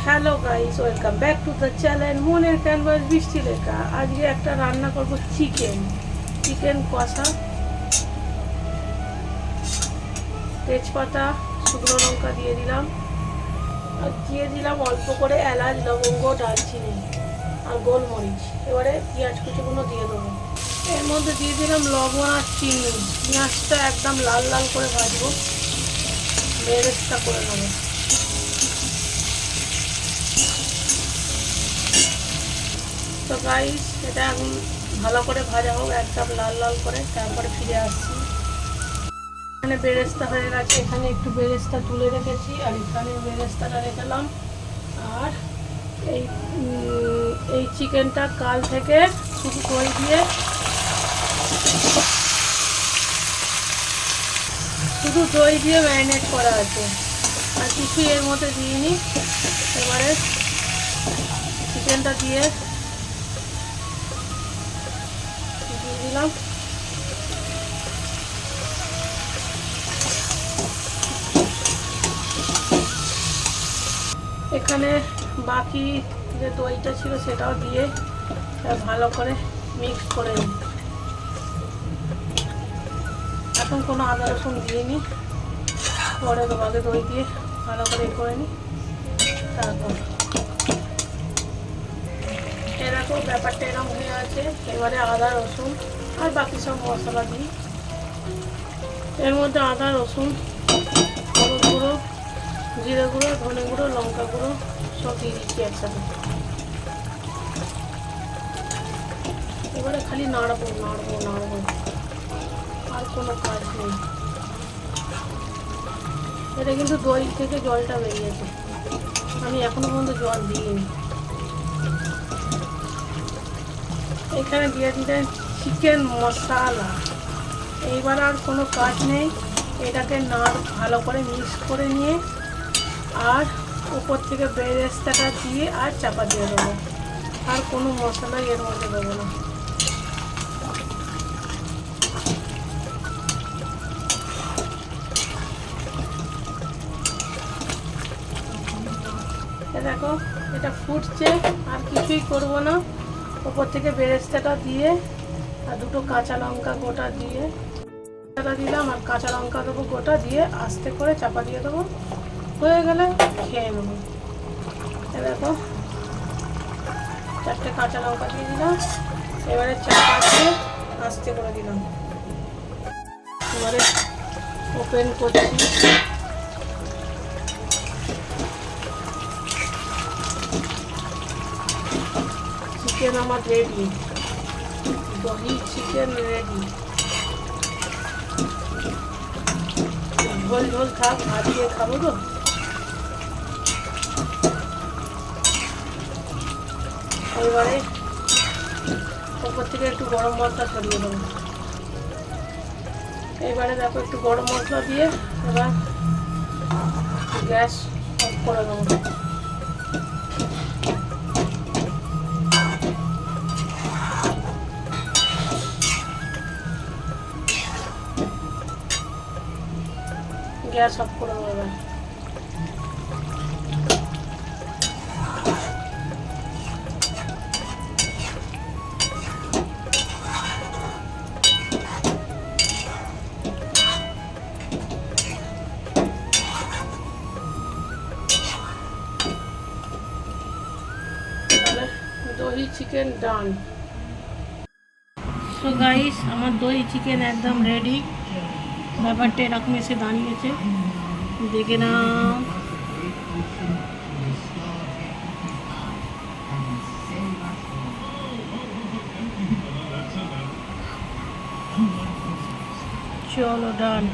Hello guys, welcome back to the channel মনের canvas বৃষ্টি লেখা। আজকে একটা রান্না করব চিকেন কষা। তেজপাতা, শুকনো লঙ্কা দিয়ে দিলাম, আর দিয়ে দিলাম অল্প করে এলাচ, লবঙ্গ, দারচিনি আর গোলমরিচ। এবারে পেঁয়াজ কুচিগুলো দিয়ে দেবো। এর মধ্যে দিয়ে দিলাম লবণ আর চিনি। পেঁয়াজটা একদম লাল লাল করে ভাজবো, বেরেস্তা করে নেবো। তো গাইস, এটা এখন ভালো করে ভাজা হোক একদম লাল লাল করে, তারপরে ফিরে আসছি। এখানে বেরেস্তা হয়ে গেছে, এখানে একটু বেরেস্তা তুলে রেখেছি, আর এখানে বেরেস্তাটা রেখেলাম। আর এই চিকেনটা কাল থেকে শুধু দই দিয়ে ম্যারিনেট করা আছে, আর কিছুই এর মধ্যে দিইনি। এবারে চিকেনটা দিয়ে দিলাম। এখানে বাকি যে দইটা ছিল সেটাও দিয়ে ভালো করে মিক্স করে নিই। এখন কোনো আদা রসুন দিইনি, পরে তো আগে দই দিয়ে ভালো করে করে নিই। তারপর এরকম ব্যাপারটা এরকম হয়ে আছে। এবারে আদা রসুন আর বাকি সব মশলা দিই। এর মধ্যে আদা রসুন, হলুদ গুঁড়ো, জিরে গুঁড়ো, ধনে গুঁড়ো, লঙ্কা গুঁড়ো সব দিয়ে দিচ্ছি একসাথে। এবারে খালি নাড়বো, আর কোনো কাজ নেই। এটা কিন্তু দই থেকে জলটা বেরিয়েছে, আমি এখনো পর্যন্ত জল দিইনি। এখানে দিয়ে দিলেন চিকেন মশলা। এইবার আর কোনো কাজ নেই, এটাকে ভালো করে মিক্স করে নিয়ে আর উপর থেকে বেরেস্তাটা দিয়ে আর চাপা দিয়ে দেবো। আর কোনো মশলাই এর মধ্যে দেবো না। দেখো এটা ফুটছে, আর কিছুই করব না। উপর থেকে বেরেস্তাটা দিয়ে আর দুটো কাঁচা লঙ্কা গোটা দিয়ে দিলাম, আর কাঁচা লঙ্কা দেবো গোটা দিয়ে আস্তে করে চাপা দিয়ে দেবো। হয়ে গেলে খেয়ে নেবো। দেখো 4টে কাঁচা লঙ্কা দিয়ে দিলাম। এবারে চাপা দিয়ে আস্তে করে দিলাম। এবারে ওপেন করছি। চিকেন আমার রেডি, দহি চিকেন রেডি। ঝোল ঝোল থাক, ভাত দিয়ে খাবো তো। এবারে উপর থেকে একটু গরম মশলা ছড়িয়ে দেবো। এবারে দেখো একটু গরম মশলা দিয়ে এবার গ্যাস অফ করে দেবো। গ্যাস অফ করে দেবো এবার। দই চিকেন ডান। সো গাইস, আমার দই চিকেন একদম রেডি। ব্যাপারটা এরকম এসে দাঁড়িয়েছে, দেখে নাও। চলো ডান।